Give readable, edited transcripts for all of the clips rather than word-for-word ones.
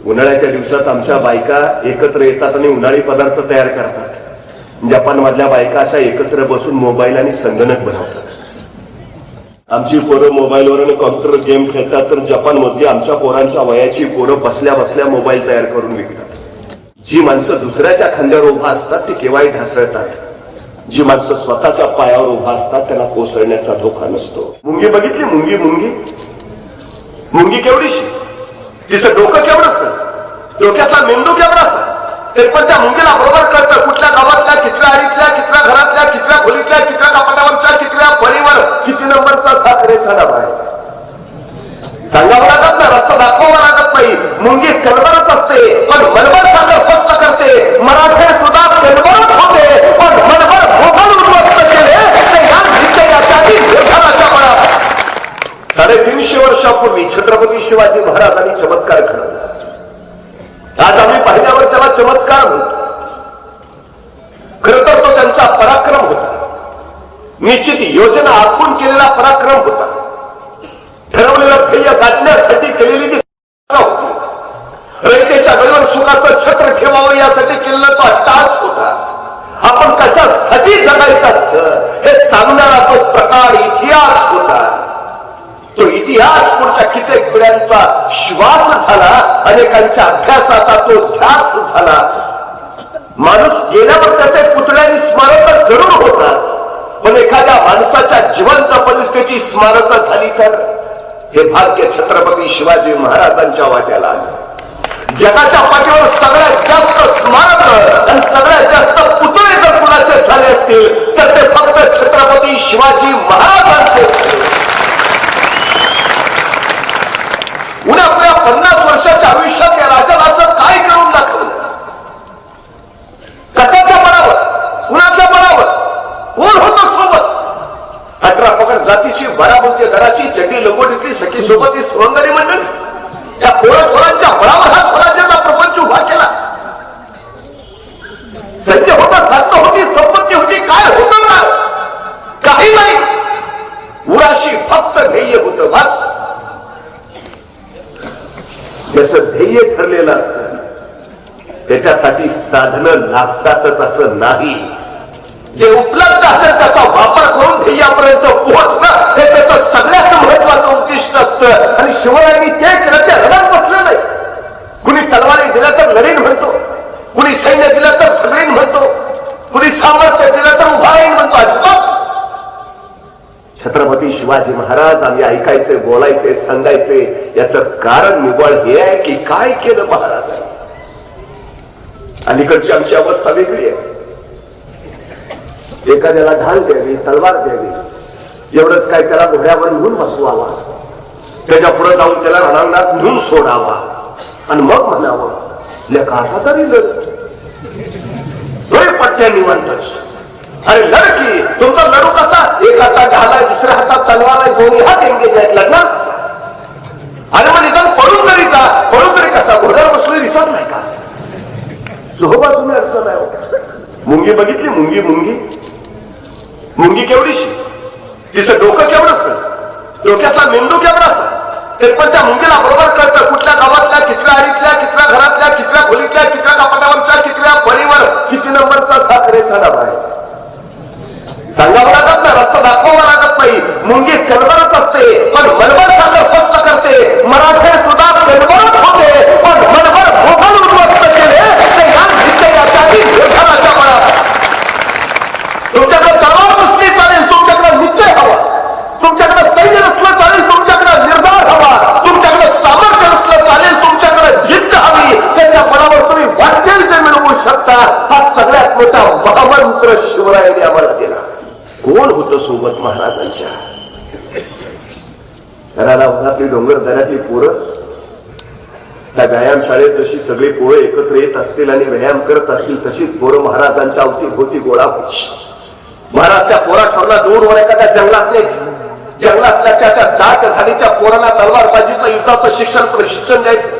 उन्हाळ्याच्या दिवसात आमच्या बायका एकत्र येतात आणि उन्हाळी पदार्थ तयार करतात। जपान मधल्या बायका अशा एकत्र बसून मोबाईल आणि संगणक बनवतात। आमची पोरं मोबाईलवर आणि कॉम्प्युटर गेम खेळतात, तर जपान मध्ये आमच्या पोरांच्या वयाची पोरं बसल्या बसल्या मोबाईल तयार करून विकतात। जी माणसं दुसऱ्याच्या खांद्यावर उभा असतात ती केव्हाही ढासळतात, जी माणसं स्वतःच्या पायावर उभा असतात त्यांना कोसळण्याचा धोका नसतो। मुंगी बघितली? मुंगी मुंगी मुंगी केवढीशी, तिचं डोकं केवढंसं, डोक्याचा मेंदू केवढासा, तरी पण त्या मुंगीला बरोबर कळतं कुठल्या गावातल्या, कितव्या आळीतल्या, कितव्या घरातल्या, कितव्या खोलीतल्या, कितव्या कपाटावरच्या, कितव्या फळीवर किती नंबरचा साखरेचा डबा आहे। सांगावं लागत ना, रस्ता दाखवावा लागत नाही। मुंगी कणबरच असते पण मनभर सागर फस्त करते। मराठे सुद्धा कणबरच होते पण मनभर भोगल उद्ध्वस्त केले ते या विजयासाठी निर्धाराच्या बळावर। 350 वर्षापूर्वी छत्रपती शिवाजी महाराजांनी चमत्कार घडवला। आज आम्ही पाहिल्यावर त्याला चमत्कार म्हणतो, खरं तर तो त्यांचा पराक्रम होता। निश्चित योजना आखून केलेला पराक्रम होता। ठरवलेलं ध्येय गाठण्यासाठी केलेली जी होती, रयतेच्या गळीवर सुखाचं छत्र ठेवावं यासाठी केलेला तो अट्टास होता। आपण कशासाठी जगायचं असतं हे सांगणारा तो प्रकार इतिहास होता। तो इतिहास पुढच्या कित्येक पिढ्यांचा श्वास झाला, अनेकांच्या अभ्यासाचा तो ध्यास झाला। माणूस गेल्यावर त्याचे पुतळ्यांनी स्मारक जरूर होतात, पण एखाद्या माणसाच्या जिवंत परिस्थितीची स्मारक झाली तर हे भाग्य छत्रपती शिवाजी महाराजांच्या वाट्याला आलं। जगाच्या पाठीवर सगळ्यात जास्त स्मारक आणि सगळ्यात जास्त पुतळे जर कुणाचे झाले असतील तर ते फक्त छत्रपती शिवाजी महाराजांचे। उद्या आपल्या 50 वर्षाच्या आयुष्यात या राजाला असं काय करून दाखवलं? कशाच्या बळावर, कुणाच्या बळावर, कोण होतं सोबत? 18 पगड जातीची, 12 बोलते घराची, चड्डी लंगोटीतली सखी सोबत ही सवंगरी मंडळी, त्या पोरांच्या बळावर हा स्वराज्याचा प्रपंच उभा केला। सत्य होता, शास्त्र होती, संपत्ती होती, काय होतं ना? काही नाही। उराशी फक्त ध्येय होतं, बस। ज्याचं ध्येय ठरलेलं असतं त्याच्यासाठी साधनं लागतातच असं नाही। जे उपलब्ध असेल त्याचा वापर करून ध्येयापर्यंत पोहोचणं हे त्याचं सगळ्यात महत्वाचं उद्दिष्ट असतं। आणि शिवरायांनी ते केलं, ते रणात बसलं नाही। कुणी तलवारी दिला तर लढीन म्हणतो, कुणी सैन्य दिलं तर सगळीन म्हणतो, कुणी सामर्थ्य दिलं तर उभा राहीन म्हणतो। अजिबात छत्रपती शिवाजी महाराज आम्ही ऐकायचे, बोलायचे, सांगायचे याचं कारण निव्वळ हे आहे की काय केलं महाराजांनी। अलीकडची आमची अवस्था वेगळी आहे। एखाद्याला ढाल द्यावी, तलवार द्यावी, एवढंच काय त्याला घोड्यावर घेऊन बसवावा, त्याच्या पुढे जाऊन त्याला रणांगणात घेऊन सोडावा आणि मग म्हणावं लेखा आता तरी लढ, पट्ट्या निवांतच। अरे लढकी तुमचा लढू कसा? एक हातात ढाल आहे, दुसऱ्या हातात तलवार आहे, दोन्ही हात एंगेज आहेत, लढणार कसा? अरे मग निदान पळून तरी जा, पळून तरी कसा? घोड्यावर बसलेली दिसत नाही का? सोहबाजूने अडचण आहे। मुंगी बघितली? मुंगी मुंगी मुंगी केवढीशी, तिचं डोकं केवढंसं, डोक्याचा मेंदू केवढासा, तरी पण त्या मुंगीला बरोबर कळतं कुठल्या गावातल्या, कितव्या आळीतल्या, कितव्या घरातल्या, कितव्या खोलीतल्या, कितव्या कपाटावरच्या, कितव्या फळीवर किती नंबरचा साखरेचा डबा आहे। सांगावं लागत ना, रस्ता दाखवावा लागत नाही। मुंगी कणबरच असते पण मनभर सागर फस्त करते। मराठे सुद्धा कणबरच होते पण मनभर भोगल उद्ध्वस्त केले ते या विजयासाठी निर्धाराच्या बळावर। तुमच्याकडे तलवार नसली चालेल, तुमच्याकडे निश्चय हवा, तुमच्याकडे सैन्य नसलं चालेल, तुमच्याकडे निर्धार हवा, तुमच्याकडे सामर्थ्य नसलं चालेल, तुमच्याकडे जिद्द हवी, त्याच्या बळावर तुम्ही वाटेल ते मिळवू शकता। हा सगळ्यात मोठा महामंत्र शिवरायांनी आम्हाला दिला। कोण होतं सोबत महाराजांच्या? घराला उन्हातली डोंगर दऱ्यातली पोरं, त्या व्यायामशाळेत जशी सगळी पोरं एकत्र येत असतील आणि व्यायाम करत असतील तशीच पोरं महाराजांच्या अवतीभोवती गोळा होती। महाराज त्या पोरा ठरला दूरवर एखाद्या जंगलात न्यायचं, जंगलातल्या त्या दाट झालीच्या पोराला तलवारबाजीचं युद्धाचं प्रशिक्षण द्यायचं,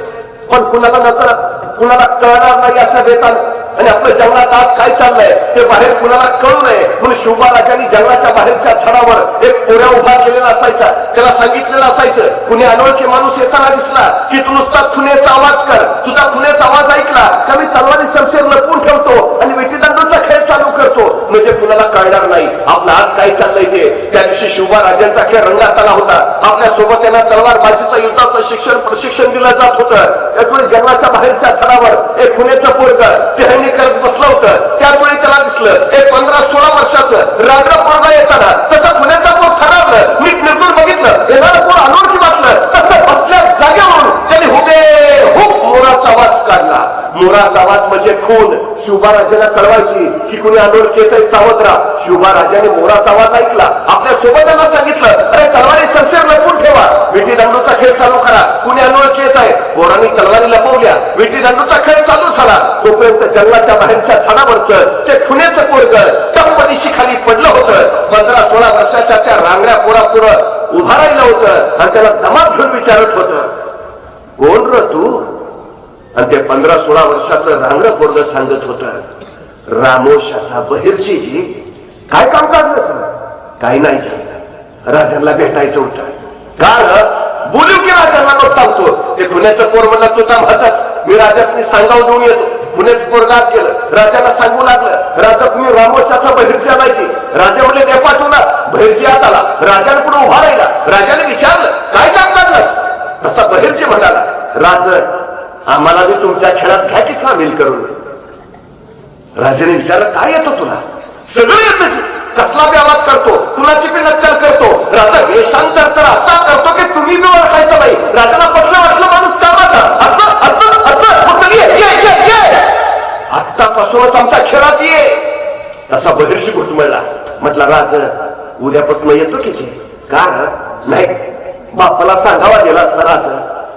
पण कुणाला नकळत, कुणाला कळणार नाही असं देताना आणि आपलं जंगलात आत काय चाललंय ते बाहेर कुणाला कळू नये म्हणून शिवबाराजांनी जंगलाच्या बाहेरच्या झाडावर एक पोऱ्या उभा केलेला असायचा. त्याला सांगितलेलं असायचं, कुणी अनोळखी माणूस येताना दिसला की तू नुसता खुनेचा आवाज कर. तुझा खुनेचा आवाज ऐकला का मी तलवारी शमशेर लपवून ठेवतो आणि विटीदांडूचा खेळ चालू करतो, म्हणजे कुणाला कळणार नाही आपला आत काय चाललंय ते. त्या दिवशी शिवबाराजांचा खेळ रंगात आला होता. आपल्या सोबत त्यांना तलवार बाजूचं युद्धाचं प्रशिक्षण दिलं जात होतं. त्यामुळे जंगलाच्या बाहेरच्या झाडावर एक खुनेचं पोरगं टेहळणी करत बसलं होतं. त्यामुळे त्याला दिसलं एक 15-16 वर्षाचं रांगडं पोरगं येताना. तसं खुनेचा पोर थरारलं, नीट निर्जून बघितलं, येणारं पोर अनोळखी वाटलं. तसं बसल्या जागेवरून त्यांनी हुबेहूब मोराचा आवाज काढला. मोराचा आवाज म्हणजे खून. शिवबाराजांना कळवायची की कुणी अनोळखी येतंय, सावध राहा. शिवबाराजांनी मोराचा आवाज ऐकला. आपल्या सोबत्यांना सांगितलं, अरे तलवारी शमशेर लपवून ठेवा, विटी दांडूचा खेळ चालू करा, कुणी अनोळखी येत आहे. पोरांनी तलवारी लपवल्या, विटी दांडूचा खेळ चालू झाला. तोपर्यंत जंगलाच्या बाहेरच्या झाडावरचं ते खुनेचं पोरगं टप्पदिशी खाली पडलं होतं. 15-16 वर्षाच्या त्या रांगड्या पोरापुढं उभा राहिलं होतं आणि त्याला दमात घेऊन विचारत होतं, कोण र तू? आणि ते 15-16 वर्षाचं रांगडं पोरगं सांगत होतं, रामोशाचा बहिर्जीजी. काय काम काढलं सर? काही नाही, राजांना भेटायचं होतं. का बोलू की राजांना? मग सांगतो. ते खुन्याचं पोर म्हणलं, तू तर म्हणताच मी राजासनी सांगावं देऊन येतो. खुन्याचं पोर गात गेलं, राजाला सांगू लागलं, राजा तुम्ही रामोशाचा बहिर्जी आणायची. राजा म्हणले ते पाठवला. बहिर्जी आत आला, राजांपुढे उभा राहिला. राजाने विचारलं, काय काम काढलंस? तसा बहिर्जी म्हणाला, राज आम्हाला मी तुमच्या खेळात घ्या की सामील करून. राजाने विचारलं, काय येतो तुला? सगळं येतं. कसला बी आवाज करतो, कुणाची बी नक्कल करतो. राजा वेशांतर तर असा करतो की तुम्ही बी ओळखायचं नाही. राजाला पटलं वाटलं माणूस कामाचा. असं असं असं आत्तापासूनच आमच्या खेळात ये. तसा बहिर्जी घुटमळला. म्हटला, राज उद्यापासून येतो की का? नाही, बापाला सांगावा गेला असता.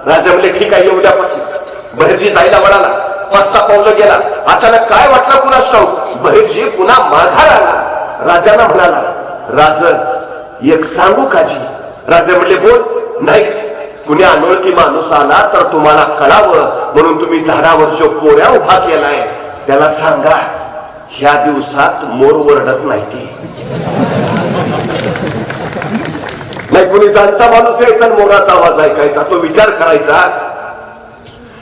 राजा म्हणले, ठीक आहे, उद्यापासून. बहिर्जी जायला वळाला, 5-6 पावलं गेला. अचानक काय वाटलं कुणास ठाऊक, बहिर्जी पुन्हा माघार आला. राजाला म्हणाला, राज एक सांगू काजी? राजा म्हणले, बोल. नाही, कुणी अनोळखी माणूस आला तर तुम्हाला कळावं म्हणून तुम्ही झाडावर जो पोऱ्या उभा केलाय त्याला सांगा, ह्या दिवसात मोर ओरडत नाही. नाही, कुणी जाणता माणूस यायचा मोराचा आवाज ऐकायचा, तो विचार करायचा,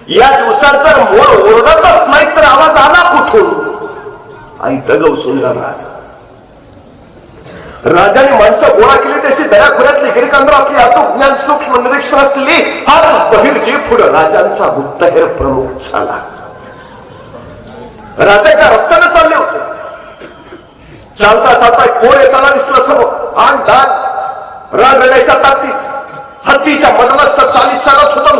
या दिवसात जर मोर ओरडतच नाही तर आवाज आला कुठून? आई दगव सुंदर राजाने माणसं गोळा केली, तशी दयाखोऱ्यातली गिरिकांवर आपली अचूक ज्ञान सूक्ष्म निरीक्षण असलेली हा बहिर्जी पुढे राजांचा गुप्तहेर प्रमुख झाला. राजा एका रस्त्याने चालले होते. चालता चालता कोण येताना दिसलं समोर. आण दान रान रडायचा ताकदीच हत्तीच्या मदमस्त चालीत चालत होता.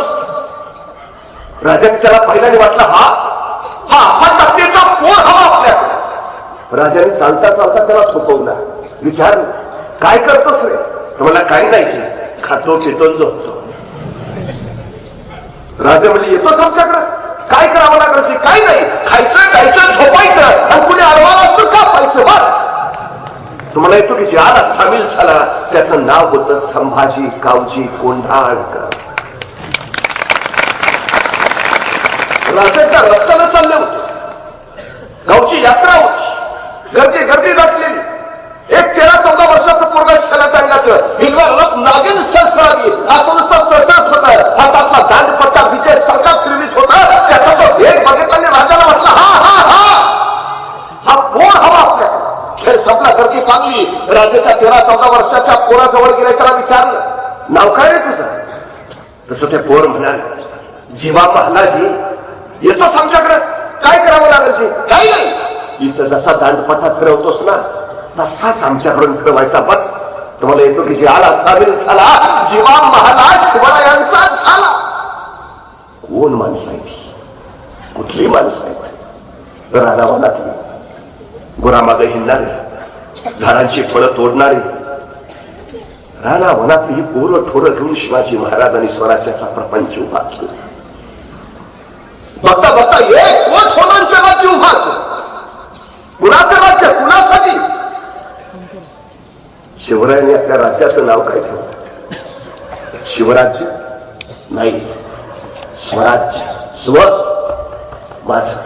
राजाने त्याला पहिल्याने वाटलं, हा ताकदीचा कोण हवा आपल्याकडे. राजाने चालता चालता त्याला थोपवला. विचार, काय करतोस रे? मला काही नाही, खातो पितो झोपतो. राजा म्हणजे, येतोच आमच्याकडं, काय करावं लागलं? काही नाही, खायचं प्यायचं झोपायचं आणि कुणी अडवाला असतो का पाहिजे बस. तुम्हाला येतो की ज्याला सामील झाला त्याचं नाव होतं संभाजी कावजी कोंढाळकर. राजाच्या रस्त्याला चालले होते. गावची यात्रा होती, गर्दी दाटलेली. एक 13-14 वर्षाचं पोरगा शलाट अंगाचं, हिरव्या रथ नागिन सळसळावी आतून सळसळत होतं. हातातला दांडपट्टा विजय सारखा फिरवीत होता. त्याचा तो वेग बघितल्याने राजाला म्हटलं, हा पोर हवा आपल्याला. खेळ संपला, गर्दी लागली. राजाच्या 13-14 वर्षाच्या पोराजवळ गेले, त्याला विचारलं, नाव काय रे तुझं? तसं ते पोर म्हणाले, जीवा महालाजी. येतोस आमच्याकडे, काय करावं लागेल? काही नाही, इथं जसा दांडपट्टा फिरवतोस ना तसाच आमच्याकडून फिरवायचा बस. तुम्हाला येतो की जे आला सामील झाला, जीवा महाराज शिवरायांचा झाला. कोण माणसं आहे? कुठली माणसं आहेत? रानावनातली, गुरामागे हिंडणारी, झाडांची फळं तोडणारी, रानावनातली ही पोरं ठोरं घेऊन शिवाजी महाराजांनी स्वराज्याचा प्रपंच उभा केला. बघता बघता एक कोट होणांचं राज्य उभा केलं. कुणाचं राज्य? कुणासाठी? शिवरायांनी आपल्या राज्याचं नाव काय ठेवलं? शिवराज्य नाही, स्वराज्य. स्व माझं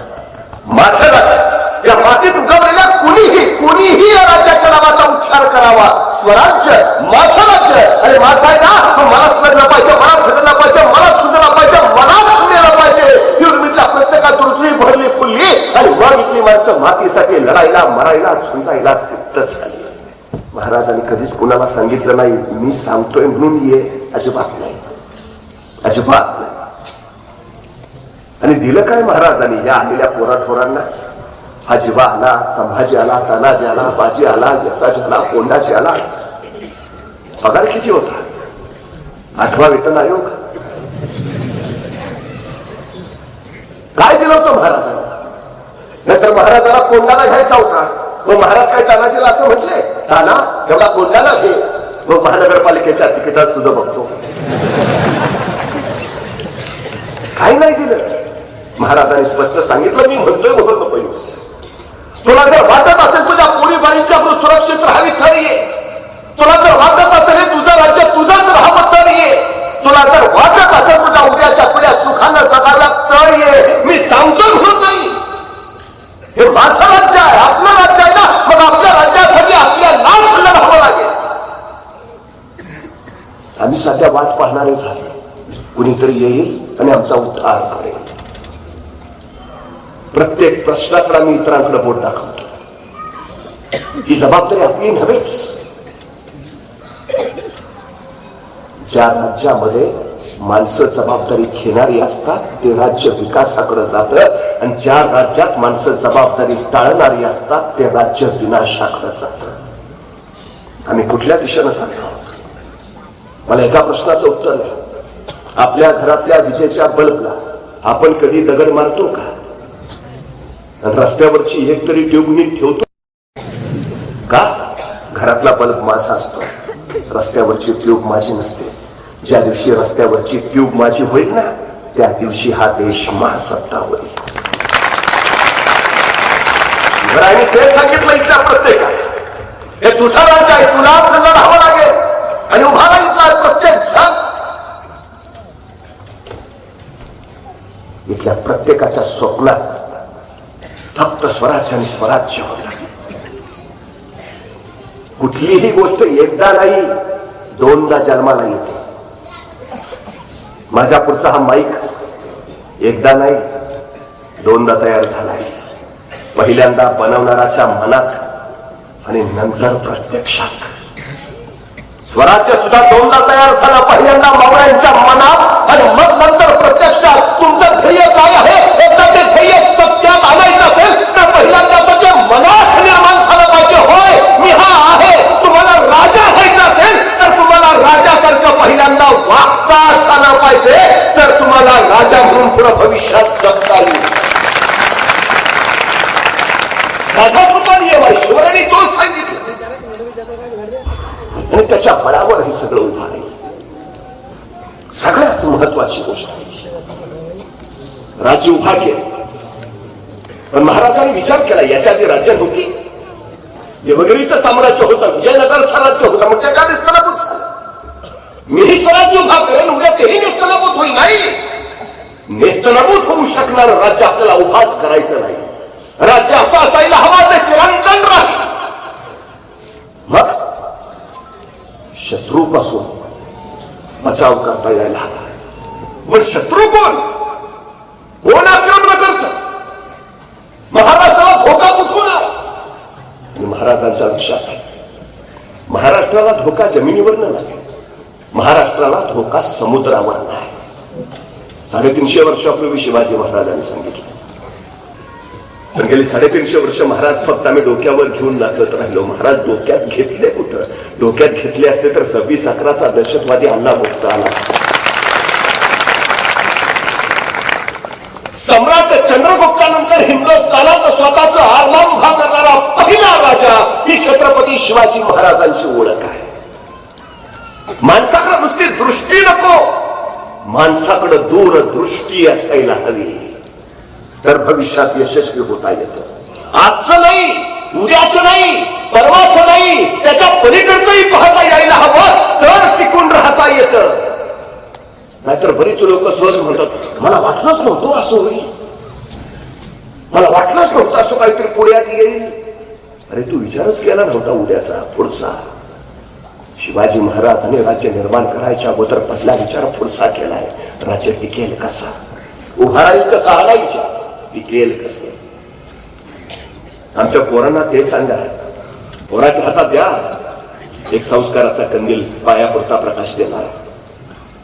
राज्य. संस्कार करावा. स्वराज्य माझं राज्य, अरे माझा आहे ना, मलाच लढलं पाहिजे, मलाच झगडलं पाहिजे, मलाच सुजलं पाहिजे, मलाच सुनेलं पाहिजे. युर्मीच्या प्रत्येकात रुसली भरली फुलली आणि मग इथली माणसं मातीसाठी लढायला मरायला झुंजायला सिद्ध झाली. महाराजांनी कधीच कुणाला सांगितलं नाही मी सांगतोय म्हणून ये, अजिबात नाही, अजिबात नाही. आणि दिलं काय महाराजांनी या आलेल्या पोराठोरांना? हा जिवा आला, संभाजी आला, तानाजी आला, बाजी आला, यसाजी आला, कोंडाजी आला. पगार किती होता? 8वा वेतन आयोग. काय दिलं होतं महाराजांना? नंतर महाराजाला कोंडाला घ्यायचा होता. मग महाराज काय तानाजीला असं म्हटले, ताना तेवढा कोंडाला घे, मग महानगरपालिकेच्या तिकिटात तुझं बघतो. काही नाही दिलं. महाराजांनी स्पष्ट सांगितलं मी म्हणतोय म्हणून नको येऊस. तुला जर वाटत असेल तुझ्या पोरीबाईंच्या सुरक्षित राहावी तर ये. तुला जर वाटत असेल हे तुझं राज्य तुझंच राहावं तर ये. तुला जर वाटत असेल तुझ्या उद्याच्या पिढ्या सुखानं जगायला तर ये. मी सांगतोय म्हणून नाही, हे माझं राज्य आहे, आपलं राज्य आहे ना, मग आपल्या राज्यासाठी आपल्यालाच लढावं लागेल. आम्ही सध्या वाट पाहणारे झाले. कुणीतरी येईल आणि आमचा उद्धार करेल. प्रत्येक प्रश्नाकडे आम्ही इतरांकडे बोट दाखवतो. ही जबाबदारी आपली नव्हेच. ज्या राज्यामध्ये माणसं जबाबदारी घेणारी असतात ते राज्य विकासाकडे जातं आणि ज्या राज्यात माणसं जबाबदारी टाळणारी असतात ते राज्य विनाशाकडे जातं. आम्ही कुठल्या दिशेनं चाललो आहोत? मला एका प्रश्नाचं उत्तर द्या. आपल्या घरातल्या विजेच्या बल्बला आपण कधी दगड मारतो का? रस्त्यावरची एक तरी ट्यूब नीट ठेवतो का? घरातला बल्ब माझा असतो, रस्त्यावरची ट्यूब माझी नसते. ज्या दिवशी रस्त्यावरची ट्यूब माझी होईल ना त्या दिवशी हा देश महासत्ता होईल. आणि ते सांगितलं इथल्या प्रत्येकाला, हे तुझा राज्य आहे, तुलाच लढावं लागेल आणि उभा राहायचा प्रत्येक जण. इथल्या प्रत्येकाच्या स्वप्नात फक्त स्वराज्य आणि स्वराज्य होता. कुठलीही गोष्ट एकदा नाही दोनदा जन्माला येते. माझ्या पुढचा हा माईक एकदा नाही दोनदा तयार झालाय. पहिल्यांदा बनवणाराच्या मनात आणि नंतर प्रत्यक्षात. स्वराज्य सुद्धा दोनदा तयार झाला, पहिल्यांदा मावळ्यांच्या मनात आणि मग नंतर प्रत्यक्षात. तुमचं ध्येय काय आहे? एकदा ते ध्येय सत्यात आणायचं असेल तर पहिल्यांदा ते मनात निर्माण झालं पाहिजे. होय मी हा आहे. तुम्हाला राजा व्हायचं असेल तर तुम्हाला राजासारखं पहिल्यांदा वागता झालं पाहिजे, तर तुम्हाला राजा म्हणून पुढे भविष्यात जगता येईल. साधा सुद्धा नियम आहे, शिवरायांनी तोच सांगितलं आणि त्याच्या बळावर हे सगळं उभा आहे. सगळ्यात महत्वाची गोष्ट आहे राज्य उभा केलं. पण महाराजांनी विचार केला याच्या आधी राज्य नव्हती. देवगिरीचं साम्राज्य होतं, विजयनगरचं राज्य होतं, म्हणजे काय निस्तनाभूत झालं. मीही स्वराज्य उभा करेन, उद्या तेही निस्तनाभूत होईल. नाही, निस्तनाभूत होऊ शकणार राज्य आपल्याला उभाच करायचं नाही. राज्य असं असायला हवा ते चिरंतन राहील. मग शत्रूपासून बचाव करता यायला हवा. पण शत्रू कोण? कोण आक्रमण करत? महाराष्ट्राला धोका कुठून आला? महाराजांच्या लक्षात आहे महाराष्ट्राला धोका जमिनीवर नाही, महाराष्ट्राला धोका समुद्रावर नाही. 350 वर्षापूर्वी शिवाजी महाराजांनी सांगितलं. पण गेली 350 वर्ष महाराज फक्त आम्ही डोक्यावर घेऊन नाचत राहिलो. महाराज डोक्यात घेतले कुठं? डोक्यात घेतले असते तर 26/11चा दहशतवादी हल्ला बघता आला. सम्राट चंद्रगुप्तानंतर हिंदुस्थानात स्वतःच आरमार उभा करणारा पहिला राजा ही छत्रपती शिवाजी महाराजांची ओळख आहे. माणसाकडे नुसती दृष्टी नको, माणसाकडे दूरदृष्टी असायला हवी, तर भविष्यात यशस्वी होता येतं. आजचं नाही, उद्याचं नाही, परवाचं नाही, त्याच्या पलीकडचंही पाहता यायला हवं, तर टिकून राहता येतं. नाहीतर बरीच लोक सहज म्हणतात मला वाटलंच नव्हतं असं होईल, मला वाटलंच नव्हतं असं काहीतरी पुढ्यात येईल. अरे तू विचारच केला नव्हता उद्याचा पुढचा. शिवाजी महाराजांनी राज्य निर्माण करायच्या अगोदर पहिला विचार पुढचा केलाय, राज्य टिकेल कसा, उभा राहील कसा, आला विचार टिकेल कसं. आमच्या पोरांना ते सांगा, पोराच्या हातात द्या एक संस्काराचा कंदील, पायापुरता प्रकाश देणार.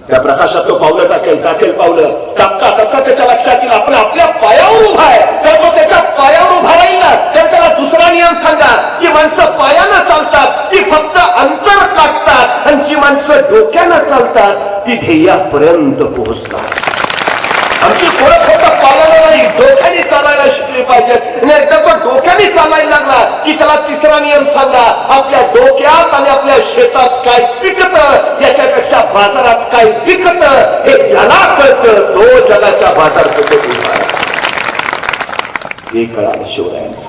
त्या प्रकाशात तो पावलं टाकेल पावलं, टप्पा त्याच्या लक्षात येईल आपण आपल्या पायावर उभा आहे. तर तो त्याच्या पायावर उभा राहील ना, तर त्याला दुसरा नियम सांगा, जी माणसं पायानं चालतात ती फक्त अंतर काढतात, आणि जी माणसं डोक्यानं चालतात ती ध्येयापर्यंत पोहोचतात. आमची पोरं फक्त पायानं नाही, डोक्याने चालायला शिकली पाहिजेत. एकदा तो डोक्याने चालायला लागला की त्याला तिसरा नियम सांगा, आपल्या डोक्यात आणि आपल्या शेतात काय पिकत, याच्यापेक्षा बाजारात काय विकत हे ज्याला कळतं तो जगाच्या बाजारपेठेत उभा आहे. हे कळालं शिवरायांना.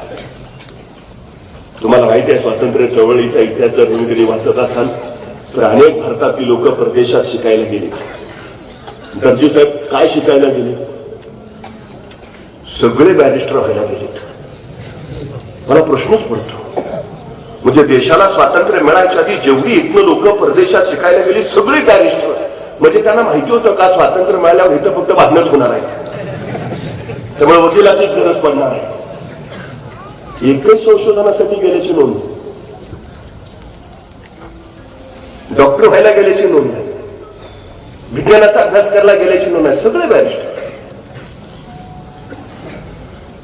तुम्हाला माहिती आहे, स्वातंत्र्य चळवळीचा इतिहास जर तुम्ही कधी वाचत असाल तर अनेक भारतातील लोक परदेशात शिकायला गेले. दर्जी साहेब काय शिकायला गेले? सगळे बॅरिस्टर व्हायला गेलेत. मला प्रश्नच पडतो, म्हणजे देशाला स्वातंत्र्य मिळायच्या आधी जेवढी इथनं लोक परदेशात शिकायला गेली सगळे बॅरिस्टर, म्हणजे त्यांना माहिती होतं का स्वातंत्र्य मिळाल्यावर इथं फक्त भांडणच होणार आहे, त्यामुळे वकिलाची गरज पडणार आहे. एकच संशोधनासाठी गेल्याची नोंद, डॉक्टर व्हायला गेल्याची नोंद, विज्ञानाचा अभ्यास करायला गेल्याची नोंद आहे. सगळे बॅरिस्टर.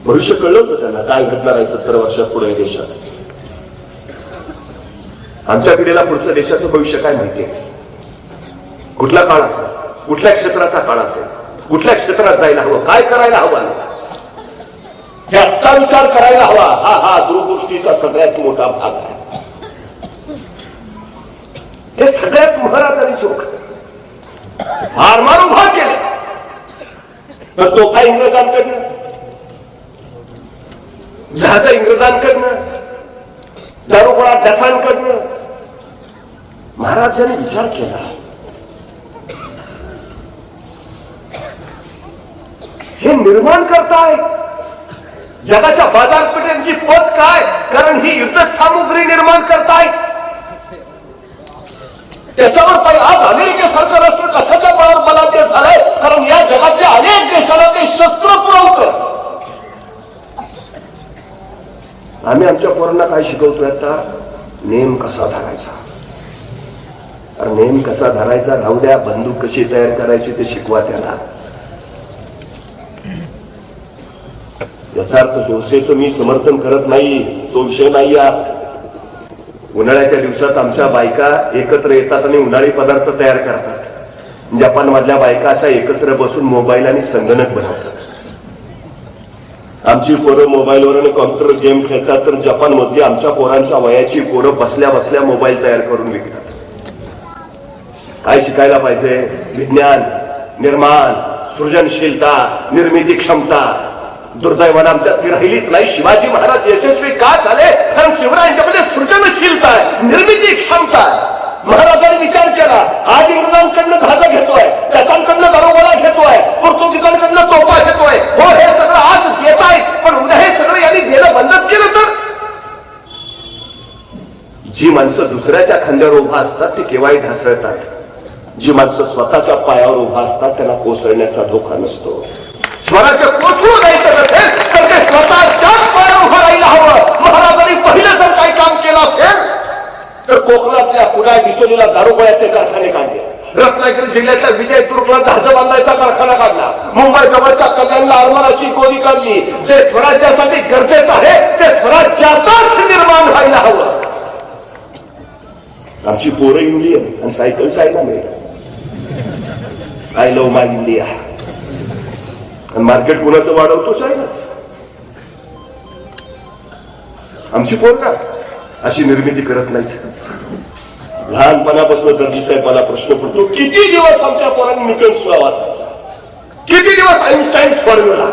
भविष्य कळलं होतं त्यांना काय घडणार आहे 70 वर्षात पुढे देशात. आमच्या पिढीला पुढचं देशाचं भविष्य काय माहिती आहे, कुठला काळ असेल, कुठल्या क्षेत्राचा काळ असेल, कुठल्या क्षेत्रात जायला हवं, काय करायला हवं, हे आत्ता विचार करायला हवा. हा दूरदृष्टीचा सगळ्यात मोठा भाग आहे. हे सगळ्यात महाराजांनी चोख हारमार उभा केले. तर तो काय इंग्रजांकडनं, जहाज इंग्रजांकडनं, दारुगोळा डचांकडनं. महाराजांनी विचार केला, हे निर्माण करताय जगाच्या बाजारपेठांची पत काय, कारण ही युद्ध सामुग्री निर्माण करताय. त्याच्यावर आज अमेरिकेसारखं राष्ट्र कशाच्या बळावर बलाढ्य झालंय, कारण या जगातल्या अनेक देशाला ते शस्त्र पुरवतं. आम्ही आमच्या पोरांना काय शिकवतोय आता, नेम कसा धरायचा. अरे नेम कसा धरायचा राहू द्या, बंदूक कशी तयार करायची ते शिकवा त्याला. याचा अर्थ हिंसेचं मी समर्थन करत नाही, तो विषय नाही. उन्हाळ्याच्या दिवसात आमच्या बायका एकत्र येतात आणि उन्हाळी पदार्थ तयार करतात. जपान मधल्या बायका अशा एकत्र बसून मोबाईल आणि संगणक बनवतात. आमची पोरं मोबाईलवर आणि कॉम्प्युटर गेम खेळतात, तर जपान मध्ये आमच्या पोरांच्या वयाची पोरं बसल्या बसल्या मोबाईल तयार करून विकतात. काय शिकायला पाहिजे? विज्ञान, निर्माण, सृजनशीलता, निर्मिती क्षमता. दुर्दैवानं आमच्यात ती राहिलीच नाही. शिवाजी महाराज यशस्वी का झाले? कारण शिवरायांच्यामध्ये सृजनशीलता आहे, निर्मिती क्षमता आहे. महाराजांनी विचार केला, आज इंग्रजांकडनं जहाज घेतोय, त्याच्याकडनं दारुगोळा घेतोय, पोर्तुगीजांकडनं तोफा घेतोय. हो, हे सगळं आज येत आहे, पण उद्या हे सगळं यांनी देणं बंदच केलं तर. जी माणसं दुसऱ्याच्या खांद्यावर उभा असतात ती केव्हाही ढासळतात. जी माणसं स्वतःच्या पायावर उभा असतात त्यांना कोसळण्याचा धोका नसतो. स्वराज्य कोसळू द्यायचं नसेल तर ते स्वतःच्याच पायावर उभं राहायला हवं. महाराजांनी पहिलं जर काही काम केलं असेल तर कोकणातल्या पुण्या बिचोलीला दारुगोळ्याचे कारखाने काढले, रत्नागिरी जिल्ह्याच्या विजयदुर्गला जहाज बांधायचा कारखाना काढला, मुंबई जवळच्या कल्याणला आरमाराची गोदी काढली. जे स्वराज्यासाठी गरजेचं आहे ते स्वराज्यातच निर्माण व्हायला हवं. आमची पोरं इंडियन आणि सायकल जायला मिळेल. I love my India. आणि मार्केट कुणाचं वाढवतो? चायनाच. आमची पोरं का अशी निर्मिती करत नाहीत. लहानपणापासून दर्जी साहेब मला प्रश्न पडतो, किती दिवस आमच्या पोरांनी न्यूटन्स लॉ वाचायचा, किती दिवस Einstein formula,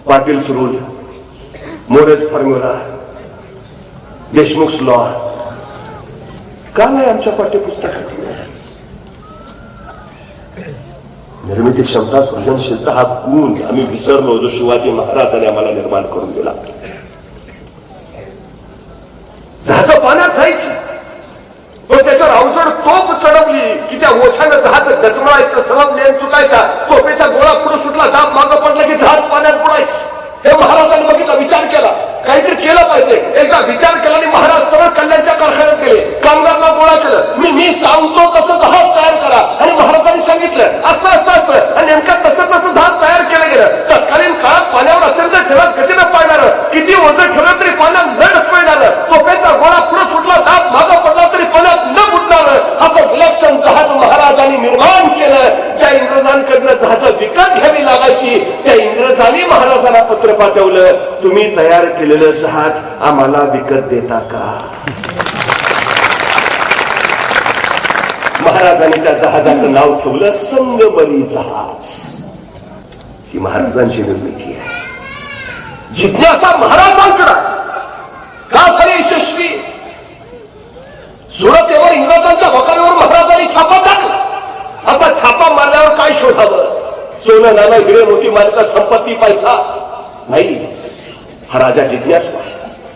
Patil's rule, More's formula, Deshmukh law का नाही आमच्या पाठ्यपुस्तकात? निर्मिती क्षमता, सृजनशीलता हा गुण आम्ही विसरलो, जो शिवाजी महाराजांनी आम्हाला निर्माण करून दिला. ओशानं जहाज डचमळायचं, सलग लेन चुकायचा, तोफेचा गोळा पुढे सुटला, दाब मागं पडला की जहाज पाण्यात बुडायचं. हे महाराजांनी बघितला, विचार केला, काहीतरी केलं पाहिजे. एकदा विचार केला आणि महाराज सरळ कल्याणच्या कारखान्यात गेले, कामगारांना गोळा केलं. मी सांगतो तसं जहाज तयार करा. आणि महाराजांनी सांगितलं असं असं असं, आणि नेमका तसं तसं जहाज तयार केलं गेलं. तत्कालीन काळात पाण्यावर अत्यंत जलद गतीनं पाळणार, किती ओझं ठेवलं तरी पाण्यात न ढकलणार, तोफेचा गोळा पुढे सुटला, दाब मागं पडला तरी पाण्यात न बुडणार, असं विलक्षण जहाज महाराजांनी निर्माण केलं. ज्या इंग्रजांकडनं जहाज विकत घ्यावी लागायची, त्या इंग्रजांनी महाराजांना पत्र पाठवलं, तुम्ही तयार केलेलं जहाज आम्हाला विकत देता का? महाराजांनी त्या जहाजाचं नाव ठेवलं संगमरी जहाज. ही महाराजांची निर्मिती आहे. जिज्ञासा महाराजांकडे का झाली यशस्वी? सुरतेवर इंग्रजांच्या वकारीवर महाराजांनी छापा टाकला. आता छापा मारल्यावर काय शोधावं? सोनं नाणं हिरे मोठी मालका संपत्ती पैसा नाही. हा राजा जिज्ञासू आहे.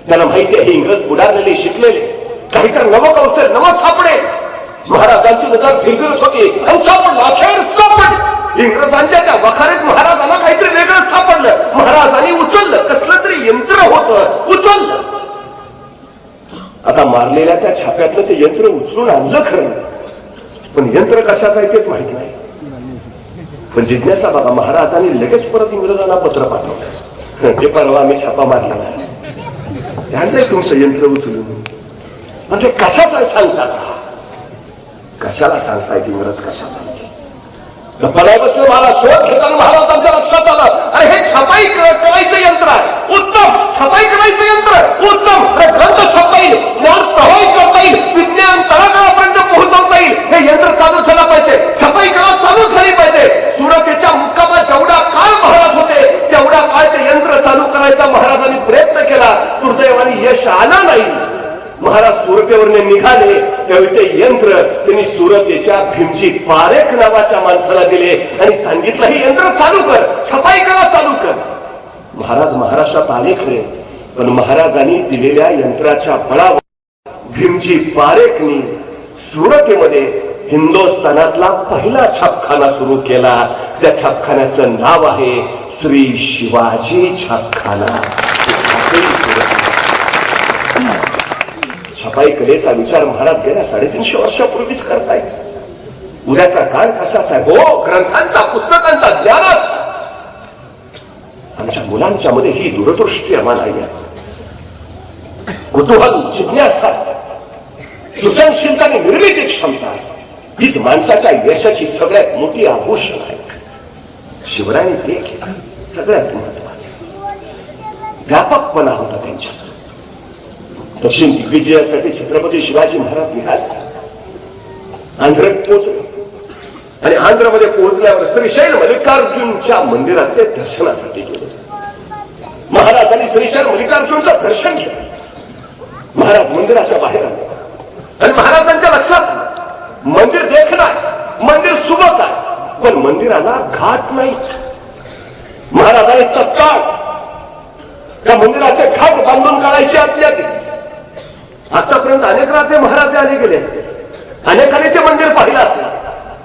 त्याला माहिती आहे इंग्रज बुडारलेले शिकलेले काहीतरी नवं कौशल नवं सापडे. महाराजांची नजर फिरफिरत होती आणि सापडलं, अखेर सापडलं. इंग्रजांच्या त्या वखारीत महाराजांना काहीतरी वेगळं सापडलं. महाराजांनी उचललं, कसलं तरी यंत्र होतं, उचललं. आता मारलेल्या त्या छाप्यातलं ते यंत्र उचलून आणलं खरं, पण यंत्र कशाचं आहे तेच माहिती नाही. पण जिज्ञासा बघा, महाराजांनी लगेच परत इंग्रजांना पत्र पाठवलं, ते परवा आम्ही छापा मारला नाही, त्यांचं तुमचं यंत्र उचलून. म्हणजे कशाचं सांगता का? कशाला सांगताय इंग्रज कशाचा? पडाय बसलं, मला शोध घेताना महाराजांच्या लक्षात आलं, अरे हे छपाई करायचं यंत्र आहे, उत्तम. छपाई करायचं यंत्र उत्तम. ग्रंथ छापता येईल, ज्ञान प्रवाहित करता येईल, विज्ञान तळागाळापर्यंत पोहोचवता येईल. हे यंत्र चालू झालं पाहिजे, छपाई कला चालू झाली पाहिजे. सुरतेच्या मुक्कामात जेवढा काळ महाराज होते तेवढा काळ ते यंत्र चालू करायचा महाराजांनी प्रयत्न केला. दुर्दैवाने यश आलं नाही. महाराज सुरतेवरने निघाले त्यावेळी ते यंत्र त्यांनी सुरतेच्या भीमजी पारेख नावाच्या माणसाला दिले आणि सांगितलं, हे यंत्र चालू कर, छपाई कला चालू कर. महाराज महाराष्ट्रात आले खरे, पण महाराजांनी दिलेल्या यंत्राच्या बळावर भीमजी पारेखनी सुरतेमध्ये हिंदुस्थानातला पहिला छापखाना सुरू केला. त्या छापखान्याचं नाव आहे श्री शिवाजी छापखाना. छपाई कलेचा विचार महाराज गेल्या 350 वर्षापूर्वीच करतायत. उद्याचा काळ कसाच आहे? हो, ग्रंथांचा पुस्तकांचा ज्ञानाचा. आमच्या मुलांच्या मध्ये ही दूरदृष्टी आम्हाला आहे. कुतूहल, जिज्ञासा, सृजनशीलता आणि निर्मिती क्षमता हीच माणसाच्या यशाची सगळ्यात मोठी आभूषण आहे. शिवरायांनी ते केलं सगळ्यात महत्वाचं. व्यापकपणा होता त्यांच्यात. दक्षिण दिग्विजयासाठी छत्रपती शिवाजी महाराज निघाले, आंध्रात पोहोचले आणि आंध्रमध्ये पोहोचल्यावर श्रीशैल मल्लिकार्जुनच्या मंदिरात ते दर्शनासाठी गेले. महाराजांनी श्रीशैल मल्लिकार्जुनचं दर्शन घेतलं. महाराज मंदिराच्या बाहेर आले आणि महाराजांच्या लक्षात मंदिर देखणार, मंदिर सुबक आहे, पण मंदिराला घाट नाही. महाराजांनी तत्काळ त्या मंदिराचे घाट बांधून काढायची आज्ञा दिली. आतापर्यंत अनेक राजे महाराजे आले गेले असते, अनेकांनी ते मंदिर पाहिलं असेल,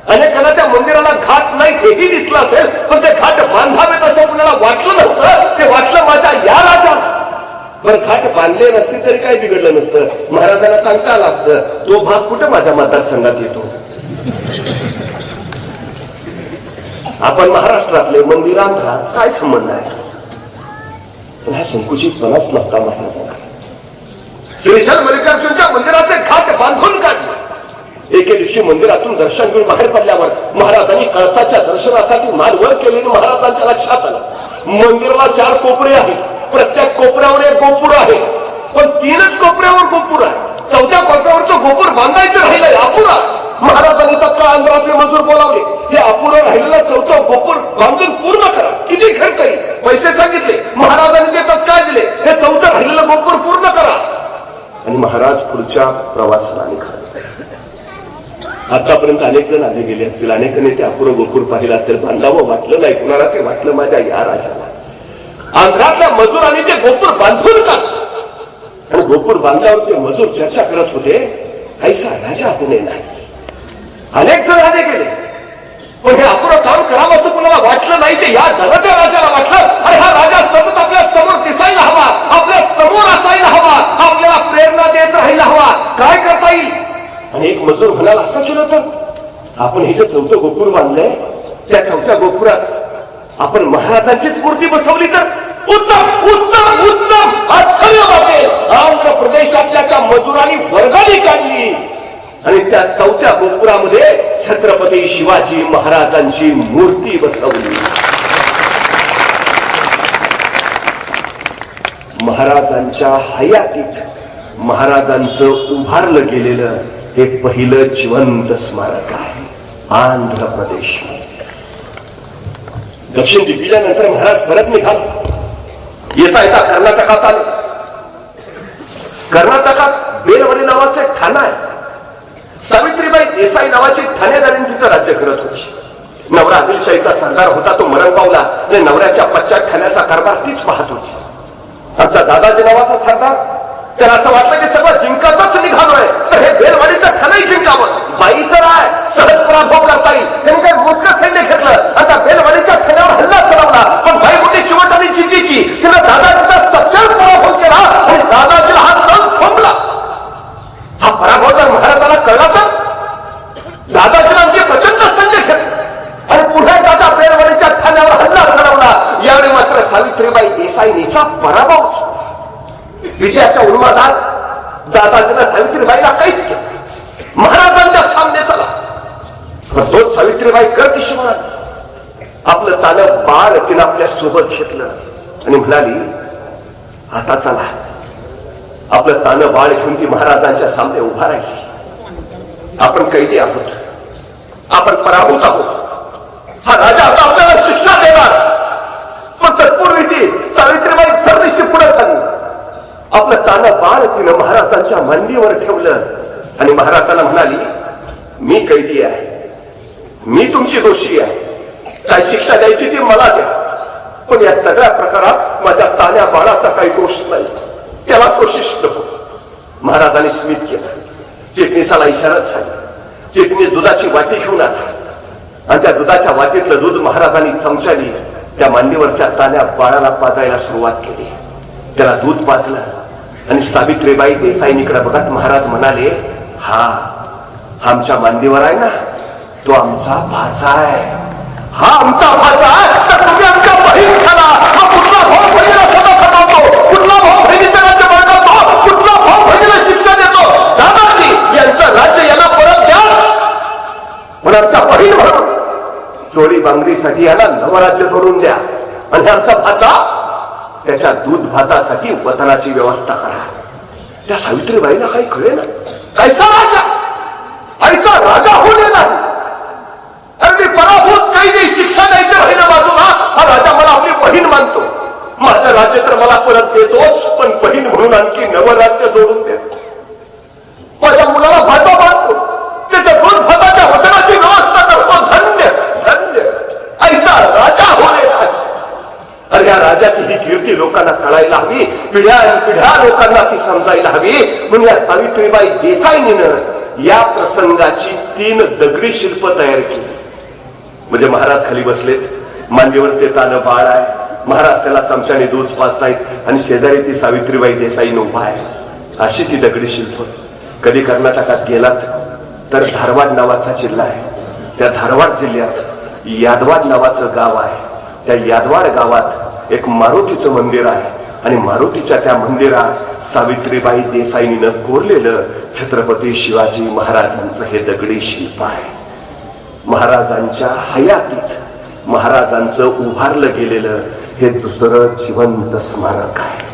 अनेकांना त्या मंदिराला घाट नाही हेही दिसलं असेल, पण ते घाट बांधावेत असं कुणाला वाटलं नव्हतं. ते वाटलं माझ्या या राजाला. बरं, घाट बांधले नसते तरी काही बिघडलं नसतं, महाराजांना सांगता आलं असतं, तो भाग कुठं माझ्या मतदारसंघात येतो. आपण महाराष्ट्रातले मंदिरांत काय संबंध आहे? पण हा संकुचितपणाच नव्हता महाराजांना. श्रीशैल मल्लिकार्जुनच्या मंदिराचे घाट बांधून काढले. एके दिवशी मंदिरातून दर्शन घेऊन बाहेर पडल्यावर महाराजांनी कळसाच्या दर्शनासाठी मान वर केलेली महाराजांच्या लक्षात आलं, मंदिराला 4 कोपरे आहेत, प्रत्येक कोपऱ्यावर एक गोपूर आहे, पण 3च कोपऱ्यावर गोपूर आहे. 4थ्या कोपऱ्यावर तो गोपूर बांधायचं राहिलंय, अपुरा. महाराजांनी तत्काळ आंध्रातले मजूर बोलावले, हे अपुरं राहिलेलं 4थं गोपूर बांधून पूर्ण करा. किती खर्च येईल? पैसे सांगितले. महाराजांनी ते तत्काळ दिले, हे 4थं राहिलेलं गोपूर पूर्ण करा. आणि महाराज पुढच्या प्रवासाला निघाले. आतापर्यंत अनेक जण आले गेले असतील, अनेकांनी ते अपुरं गोपूर पाहिलं असेल, बांधावं वाटलं नाही कुणाला, ते वाटलं माझ्या या राजाला. आंध्रातल्या मजुरांनी ते गोपूर बांधून काढलं आणि गोपूर बांधल्यावर ते मजूर चर्चा करत होते, ऐसा राजा होणे नाही. अनेक जण राजे गेले, पण हे अपुरं काम करावं असं कुणाला वाटलं नाही. ते या जगाच्या राजाला वाटलं, अरे हा राजा सतत आपल्या समोर दिसायला हवा, आपल्या समोर असायला हवा, आपल्याला प्रेरणा देत राहायला हवा. काय करता येईल? आणि एक मजूर म्हणाला, असं केलं तर आपण हे जे चौथं गोपूर बांधलंय, त्या चौथ्या गोपुरात आपण महाराजांचीच मूर्ती बसवली तर उत्तम उत्तम उत्तम आश्चर्य वाटेल. आंध्र प्रदेशातल्या त्या मजुरांनी वर्गाने काढली आणि त्या चौथ्या गोपुरामध्ये छत्रपती शिवाजी महाराजांची मूर्ती बसवली. महाराजांच्या हयातीत महाराजांचं उभारलं गेलेलं हे पहिलं जिवंत स्मारक आहे आंध्र प्रदेश. दक्षिण दिग्विजयानंतर महाराज परत निघाले. येता येता कर्नाटकात आले. कर्नाटकात बेलवडी नावाचं एक ठाणं आहे. सावित्रीबाई देसाई नावाची ठाणेदारीने तिथं राज्य करत होती. नवरा आदिलशाहीचा सरदार होता, तो मरण पावला आणि नवऱ्याच्या पश्चात ठाण्याचा कारभार तीच पाहत होती. आमचा दादाजी नावाचा सरदार, त्याला असं वाटलं की सगळं जिंकतच निघालोय, तर हे बेलवाडीचं ठाणंही जिंकावं. बाई तर आहे, सहज पराभव करता येईल. त्यांनी काय मोजकं सैन्य घेतलं, आता बेलवाडीच्या ठाण्यावर हल्ला चढवला. पण बाई मोठी चिवट आणि चिंतीची, तिनं दादाजीचा सक्षम पराभव केला आणि दादाजीला हा सण संपला. हा पराभव जर महाराजाला कळला तर दादाजीला आमचे प्रचंड सैन्य घेतलं आणि पुन्हा दादा बेलवाडीच्या ठाण्यावर हल्ला चढवला. यावेळी मात्र सावित्रीबाई देसाईंचा पराभव. विजयाच्या उन्मादात दादाजीला सावित्रीबाईला काहीच केलं. महाराजांच्या सामने चला, पण तोच सावित्रीबाई कर्कशी म्हणाली. आपलं तानं बाळ तिनं आपल्या सोबत घेतलं आणि म्हणाली, आता चला. आपलं तानं बाळ घेऊन ती महाराजांच्या सामने उभा राहिली. आपण कैदी आहोत, आपण पराभूत आहोत. हा राजा आता आपल्याला शिक्षा देणार. पण तत्पूर्वी ती सावित्रीबाई सरदेशी पुढे झाली. आपलं तानं बाळ तिनं महाराजांच्या मांडीवर ठेवलं आणि महाराजांना म्हणाली, मी कैदी आहे, मी तुमची दोषी आहे, काय शिक्षा द्यायची ती मला द्या. पण या सगळ्या प्रकारात माझ्या तान्या बाळाचा काही दोष नाही, त्याला दोषीश नको. महाराजांनी स्मित केलं. चिटणीसाला इशारा झाला. चिटणीस दुधाची वाटी घेऊन आला आणि त्या दुधाच्या वाटीतलं दूध महाराजांनी चमच्यानी त्या मांडीवरच्या तान्या बाळाला पाजायला सुरुवात केली. त्याला दूध पाजलं आणि सावित्रीबाई देसाईंकडे बघत महाराज म्हणाले, हा आमच्या मांडीवर आहे ना, तो आमचा भाचा आहे. हा आमचा भाचा आहे, तर तुम्ही आमच्या बहीण झाला. हा कुठला भाऊ बहिणीला सदा फटवतो, कुठला भाऊ बहिणीच्या राज्य बळकावतो, कुठला भाऊ बहिणीला शिक्षा देतो. दादाजी यांचं राज्य यांना परत द्याच, पण आमचा बहीण म्हणून चोळी बांगडीसाठी याला नवराज्य सोडून द्या. आणि आमचा भाचा, त्याच्या दूध भातासाठी वतनाची व्यवस्था करा. त्या सावित्रीबाईला काही कळे ना, कैसा राजा, ऐसा राजा होणे नाही. अरे मी पराभूत कैदी, शिक्षा द्यायचं राहिलं बाजूला, हा राजा मला आपली बहीण मानतो. माझं राज्य तर मला परत देतोच, पण बहीण म्हणून आणखी नवराज्य जोडून देतो. माझ्या मुलाला भाता मानतो, त्याच्या दूध भाताच्या वतनाची व्यवस्था करतो. धन्य धन्य, ऐसा राजा होणे नाही. अरे या राजाची ही कीर्ती लोकांना कळायला हवी, पिढ्या पिढ्या लोकांना ती समजायला हवी. म्हणून या सावित्रीबाई देसाईंनीनं या प्रसंगाची 3 दगडी शिल्प तयार केली. म्हणजे महाराज खाली बसलेत, मांडीवर ते तानं बाळ आहे, महाराज त्याला चमच्याने दूध पाजतायत आणि शेजारी ती सावित्रीबाई देसाई उभा आहे. अशी ती दगडी शिल्प. कधी कर्नाटकात गेलात तर धारवाड नावाचा जिल्हा आहे. त्या धारवाड जिल्ह्यात यादवाड नावाचं गाव आहे. त्या यादवाड गावात एक मारुतीचं मंदिर आहे आणि मारुतीच्या त्या मंदिरात सावित्रीबाई देसाईंनीनं कोरलेलं छत्रपती शिवाजी महाराजांचं हे दगडी शिल्प आहे. महाराजांच्या हयातीत महाराजांचं उभारलं गेलेलं हे दुसरं जिवंत स्मारक आहे.